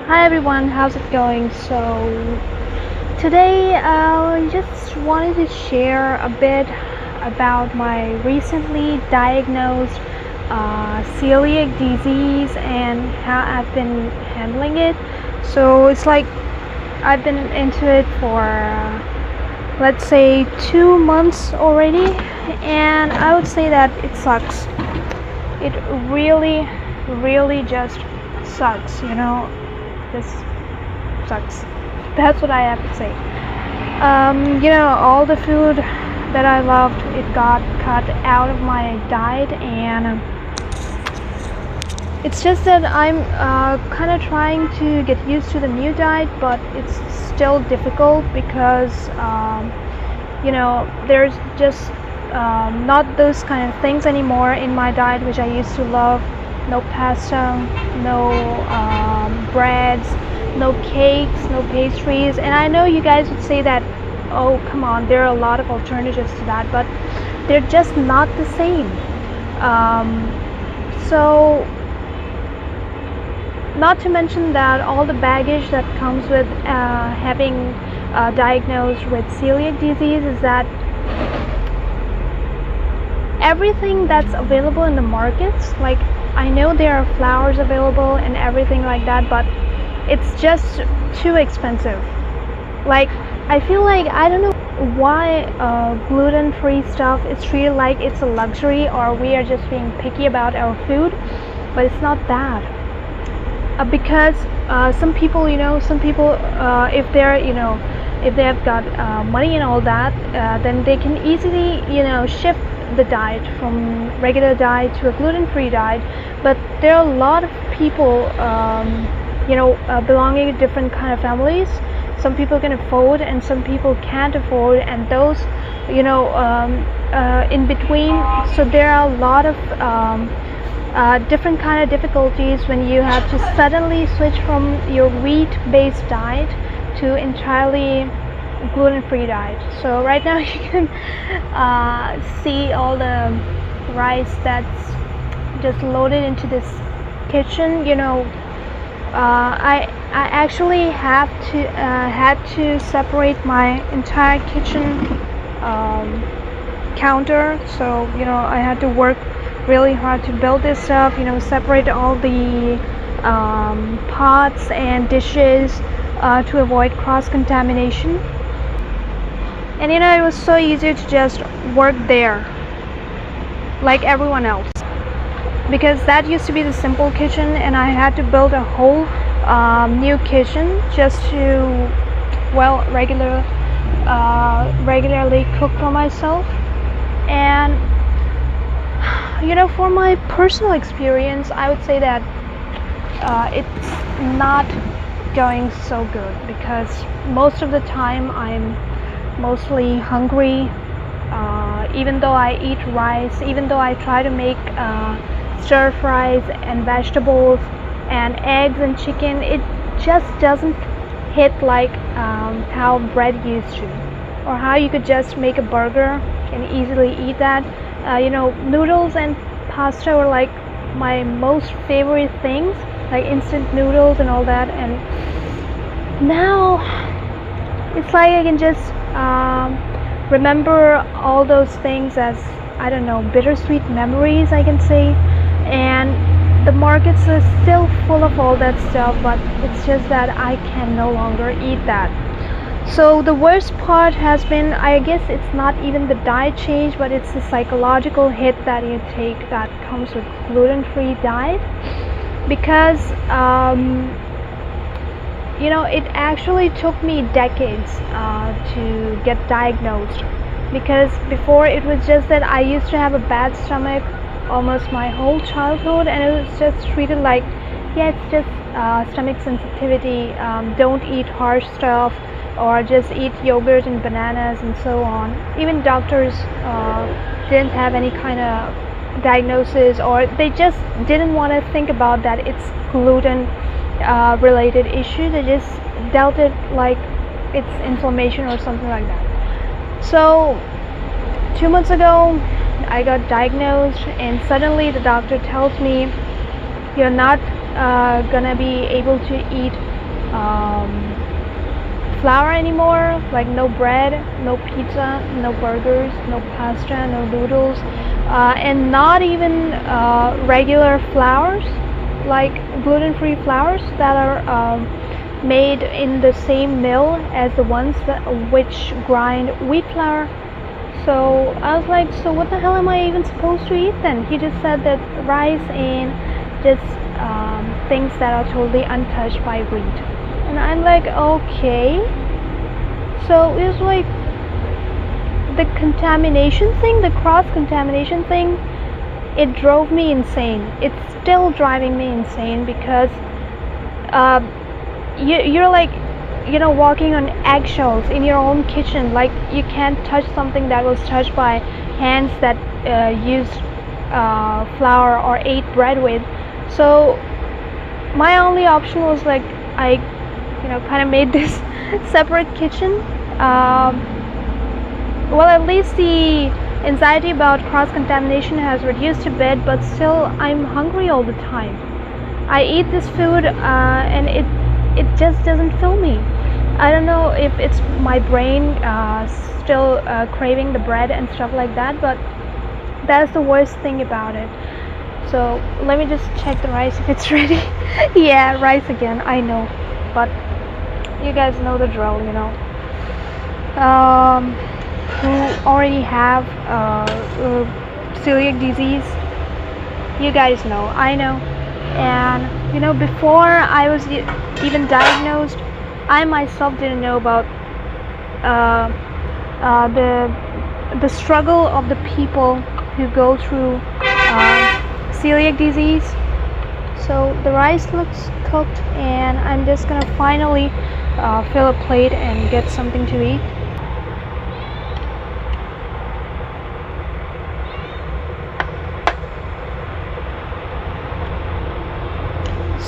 Hi everyone, how's it going? So today I just wanted to share a bit about my recently diagnosed celiac disease and how I've been handling it. So it's like I've been into it for let's say 2 months already, and I would say that it sucks. It really just sucks. This sucks. That's what I have to say. All the food that I loved, it got cut out of my diet, and it's just that I'm kind of trying to get used to the new diet, but it's still difficult because there's just not those kind of things anymore in my diet which I used to love. No pasta, no breads, no cakes, no pastries. And I know you guys would say that, oh come on, there are a lot of alternatives to that, but they're just not the same. So not to mention that all the baggage that comes with having diagnosed with celiac disease is that everything that's available in the markets, like I know there are flours available and everything like that, but it's just too expensive. Like I feel like I don't know why gluten-free stuff is treated like it's a luxury, or we are just being picky about our food, but it's not that. Because some people, if if they have got money and all that, then they can easily, shift the diet from regular diet to a gluten-free diet. But there are a lot of people, belonging to different kind of families. Some people can afford and some people can't afford, and those, in between. So there are a lot of different kind of difficulties when you have to suddenly switch from your wheat-based diet to entirely gluten-free diet. So right now you can see all the rice that's just loaded into this kitchen. I actually had to separate my entire kitchen counter. So I had to work really hard to build this stuff, separate all the pots and dishes to avoid cross-contamination. And it was so easy to just work there like everyone else, because that used to be the simple kitchen, and I had to build a whole new kitchen just to regularly cook for myself. And for my personal experience, I would say that it's not going so good, because most of the time I'm mostly hungry. Even though I eat rice, even though I try to make stir fries and vegetables and eggs and chicken, it just doesn't hit like how bread used to, or how you could just make a burger and easily eat that. Noodles and pasta were like my most favorite things, like instant noodles and all that. And now it's like I can just remember all those things as, I don't know, bittersweet memories, I can say. And the markets are still full of all that stuff, but it's just that I can no longer eat that. So the worst part has been, I guess it's not even the diet change, but it's the psychological hit that you take that comes with gluten-free diet. Because it actually took me decades to get diagnosed. Because before, it was just that I used to have a bad stomach almost my whole childhood, and it was just treated like, yeah, it's just stomach sensitivity, don't eat harsh stuff, or just eat yogurt and bananas and so on. Even doctors didn't have any kind of diagnosis, or they just didn't want to think about that it's gluten related issue. They just dealt it like it's inflammation or something like that. So 2 months ago I got diagnosed, and suddenly the doctor tells me, you're not gonna be able to eat flour anymore, like no bread, no pizza, no burgers, no pasta, no noodles, and not even regular flours, like gluten-free flours that are made in the same mill as the ones that which grind wheat flour. So I was like, so what the hell am I even supposed to eat then? He just said that rice and just things that are totally untouched by wheat. And I'm like, okay. So it was like the contamination thing, the cross-contamination thing, it drove me insane. It's still driving me insane because you're like, walking on eggshells in your own kitchen. Like you can't touch something that was touched by hands that used flour or ate bread with. So my only option was like, I kind of made this separate kitchen. Well, at least the anxiety about cross-contamination has reduced a bit, but still I'm hungry all the time. I eat this food and it just doesn't fill me. I don't know if it's my brain still craving the bread and stuff like that, but that's the worst thing about it. So let me just check the rice if it's ready. Yeah, rice again, I know, but you guys know the drill, who already have celiac disease, you guys know, I know. And before I was even diagnosed, I myself didn't know about the struggle of the people who go through celiac disease. So the rice looks cooked, and I'm just gonna finally fill a plate and get something to eat.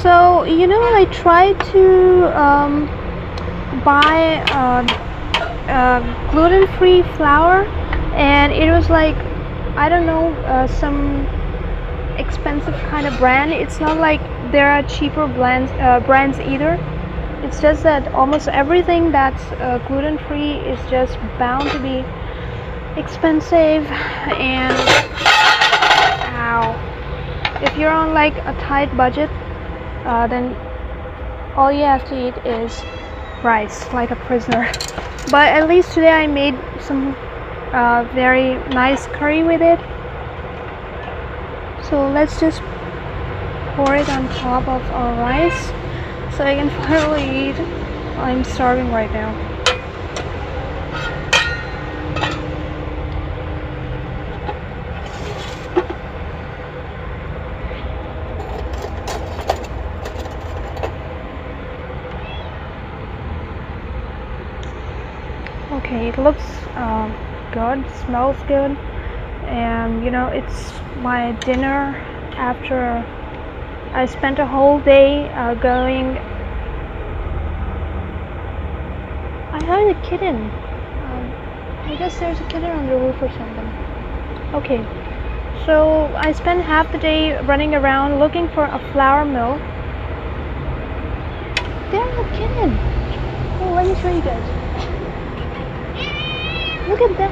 So I tried to buy gluten-free flour, and it was like, I don't know, some expensive kind of brand. It's not like there are cheaper brands either. It's just that almost everything that's gluten-free is just bound to be expensive. And if you're on like a tight budget, then all you have to eat is rice, like a prisoner. But at least today I made some very nice curry with it. So let's just pour it on top of our rice so I can finally eat. I'm starving right now. Okay, it looks good, smells good, and it's my dinner after I spent a whole day going. I heard a kitten. I guess there's a kitten on the roof or something. Okay, so I spent half the day running around looking for a flour mill. There's a kitten. Oh, let me show you guys. Look at that.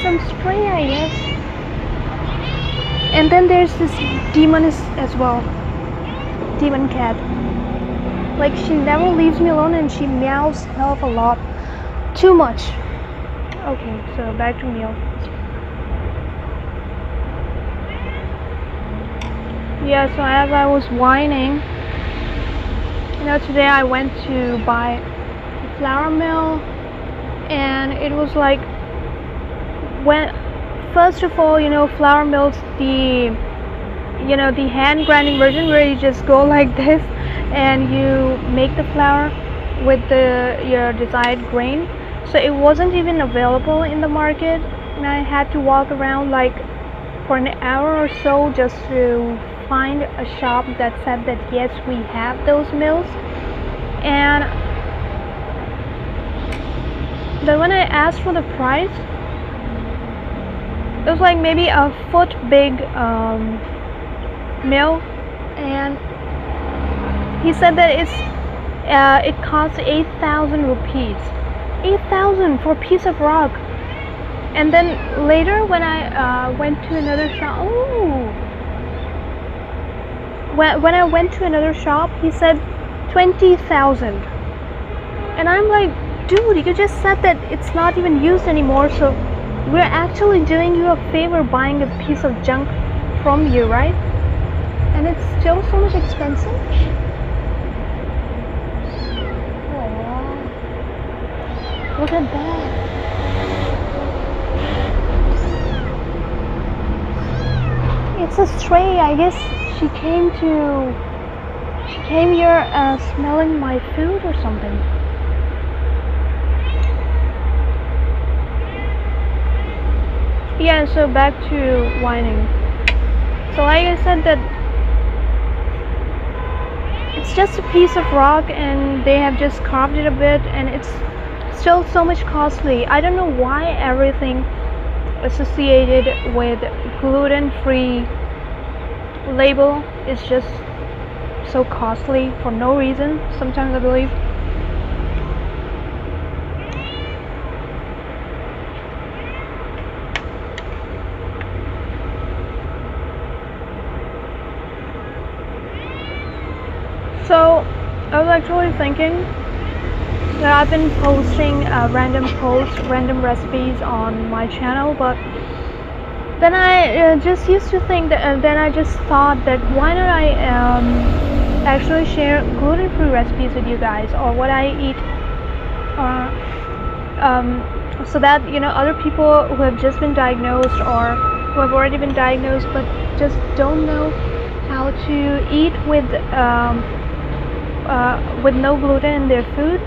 Some stray, I guess. And then there's this demon as well. Demon cat. Like, she never leaves me alone, and she meows hell of a lot. Too much. Okay, so back to meal. Yeah, so as I was whining, today I went to buy a flour mill, and it was like, first of all, flour mills, the hand grinding version where you just go like this and you make the flour with your desired grain. So it wasn't even available in the market, and I had to walk around like for an hour or so just to find a shop that said that yes, we have those mills. And then when I asked for the price, it was like maybe a foot big meal, and he said that it costs 8,000 rupees. 8,000 for a piece of rock. And then later when I went to another shop, when I went to another shop, he said 20,000. And I'm like, dude, you just said that it's not even used anymore, so we're actually doing you a favor buying a piece of junk from you, right? And it's still so much expensive. Oh, wow. Look at that. It's a stray. I guess she came here smelling my food or something. Yeah, so back to whining. So like I said, that it's just a piece of rock and they have just carved it a bit, and it's still so much costly. I don't know why everything associated with gluten-free label is just so costly for no reason, sometimes I believe. So I was actually thinking that I've been posting random posts, random recipes on my channel, but then I just used to think that, then I just thought that why not I actually share gluten-free recipes with you guys, or what I eat, so that other people who have just been diagnosed or who have already been diagnosed but just don't know how to eat with no gluten in their food.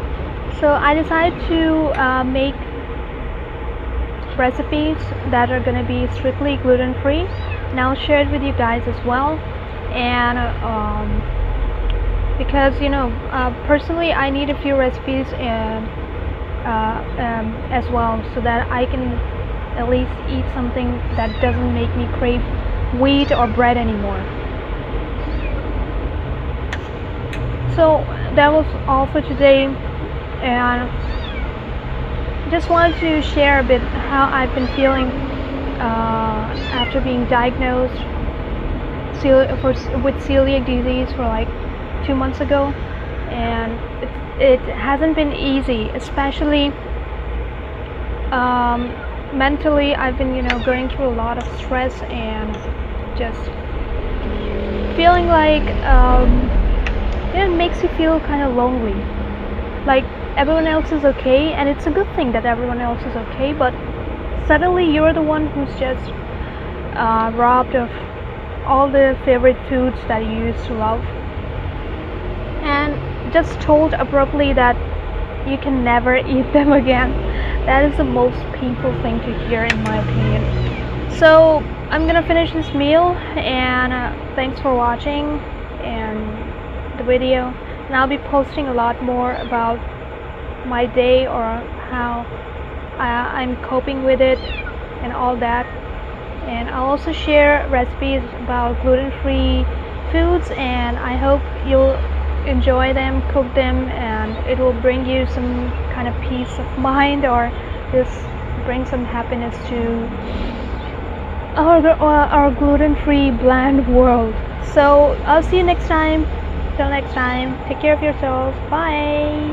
So I decided to make recipes that are going to be strictly gluten-free, and I'll share it with you guys as well. And because personally I need a few recipes as well, so that I can at least eat something that doesn't make me crave wheat or bread anymore. So that was all for today, and just wanted to share a bit how I've been feeling after being diagnosed with celiac disease for like 2 months ago. And it hasn't been easy, especially mentally. I've been going through a lot of stress and just feeling like it makes you feel kind of lonely, like everyone else is okay, and it's a good thing that everyone else is okay, but suddenly you're the one who's just robbed of all the favorite foods that you used to love, and just told abruptly that you can never eat them again. That is the most painful thing to hear, in my opinion. So I'm gonna finish this meal, and thanks for watching and the video, and I'll be posting a lot more about my day, or how I'm coping with it and all that. And I'll also share recipes about gluten-free foods, and I hope you'll enjoy them, cook them, and it will bring you some kind of peace of mind, or just bring some happiness to our gluten-free bland world. So I'll see you next time. Till next time, take care of yourselves. Bye.